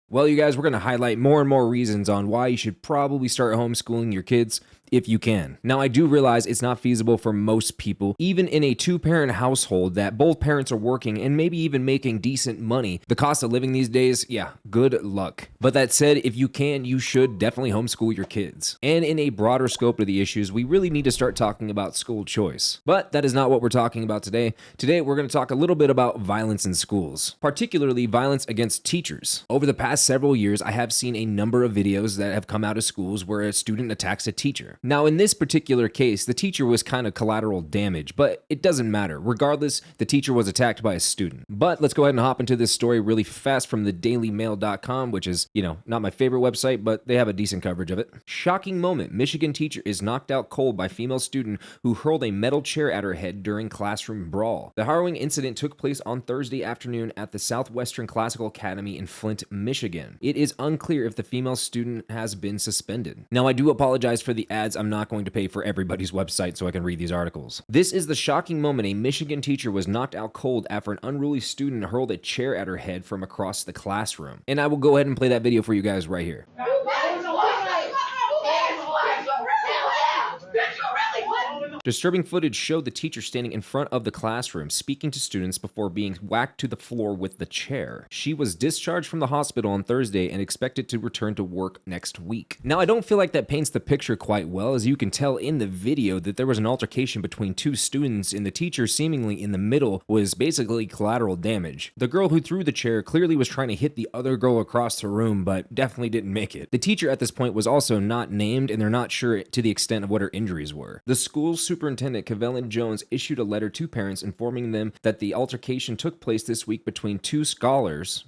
Well, you guys, we're going to highlight more and more reasons on why you should probably start homeschooling your kids if you can. Now, I do realize it's not feasible for most people, even in a two-parent household that both parents are working and maybe even making decent money. The cost of living these days, yeah, good luck. But that said, if you can, you should definitely homeschool your kids. And in a broader scope of the issues, we really need to start talking about school choice. But that is not what we're talking about today. Today, we're going to talk a little bit about violence in schools, particularly violence against teachers. Over the past several years, I have seen a number of videos that have come out of schools where a student attacks a teacher. Now, in this particular case, the teacher was kind of collateral damage, but it doesn't matter. Regardless, the teacher was attacked by a student. But let's go ahead and hop into this story really fast from the Dailymail.com, which is, not my favorite website, but they have a decent coverage of it. Shocking moment. Michigan teacher is knocked out cold by female student who hurled a metal chair at her head during classroom brawl. The harrowing incident took place on Thursday afternoon at the Southwestern Classical Academy in Flint, Michigan. It is unclear if the female student has been suspended. Now, I do apologize for the ads. I'm not going to pay for everybody's website so I can read these articles. This is the shocking moment. A Michigan teacher was knocked out cold after an unruly student hurled a chair at her head from across the classroom. And I will go ahead and play that video for you guys right here. Disturbing footage showed the teacher standing in front of the classroom speaking to students before being whacked to the floor with the chair. She was discharged from the hospital on Thursday and expected to return to work next week. Now, I don't feel like that paints the picture quite well, as you can tell in the video that there was an altercation between two students and the teacher, seemingly in the middle, was basically collateral damage. The girl who threw the chair clearly was trying to hit the other girl across the room, but definitely didn't make it. The teacher at this point was also not named, and they're not sure to the extent of what her injuries were. The school's Superintendent Kevin Jones issued a letter to parents informing them that the altercation took place this week between two scholars,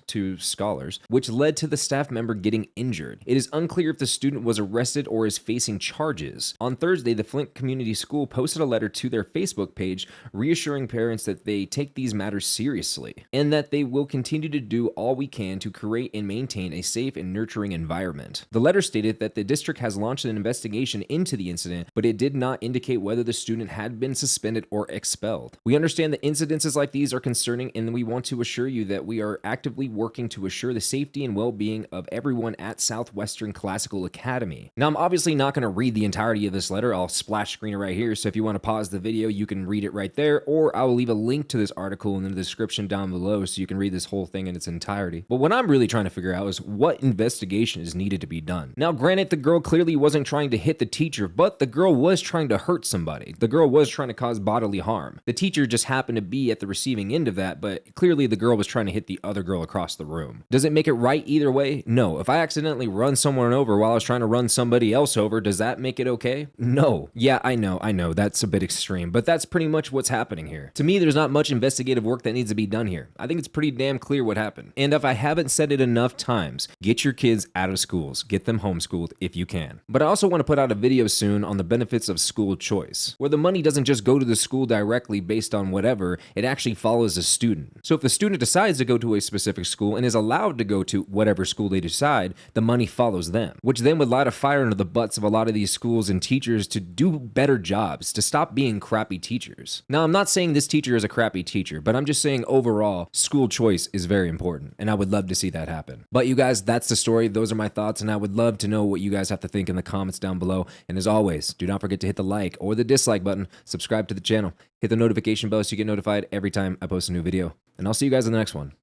which led to the staff member getting injured. It is unclear if the student was arrested or is facing charges. On Thursday, the Flint Community School posted a letter to their Facebook page reassuring parents that they take these matters seriously and that they will continue to do all we can to create and maintain a safe and nurturing environment. The letter stated that the district has launched an investigation into the incident, but it did not indicate whether the student had been suspended or expelled. We understand that incidences like these are concerning, and we want to assure you that we are actively working to assure the safety and well-being of everyone at Southwestern Classical Academy. Now, I'm obviously not going to read the entirety of this letter. I'll splash screen it right here, so if you want to pause the video, you can read it right there, or I will leave a link to this article in the description down below so you can read this whole thing in its entirety. But what I'm really trying to figure out is what investigation is needed to be done. Now, granted, the girl clearly wasn't trying to hit the teacher, but the girl was trying to hurt somebody. The girl was trying to cause bodily harm. The teacher just happened to be at the receiving end of that, but clearly the girl was trying to hit the other girl across the room. Does it make it right either way? No. If I accidentally run someone over while I was trying to run somebody else over, does that make it okay? No. Yeah, I know, that's a bit extreme, but that's pretty much what's happening here. To me, there's not much investigative work that needs to be done here. I think it's pretty damn clear what happened. And if I haven't said it enough times, get your kids out of schools. Get them homeschooled if you can. But I also want to put out a video soon on the benefits of school choice, where the money doesn't just go to the school directly based on whatever, it actually follows the student. So if the student decides to go to a specific school and is allowed to go to whatever school they decide, the money follows them, which then would light a fire under the butts of a lot of these schools and teachers to do better jobs, to stop being crappy teachers. Now, I'm not saying this teacher is a crappy teacher, but I'm just saying overall, school choice is very important, and I would love to see that happen. But you guys, that's the story. Those are my thoughts, and I would love to know what you guys have to think in the comments down below. And as always, do not forget to hit the like or the dislike button, subscribe to the channel, hit the notification bell so you get notified every time I post a new video. And I'll see you guys in the next one.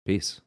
Peace.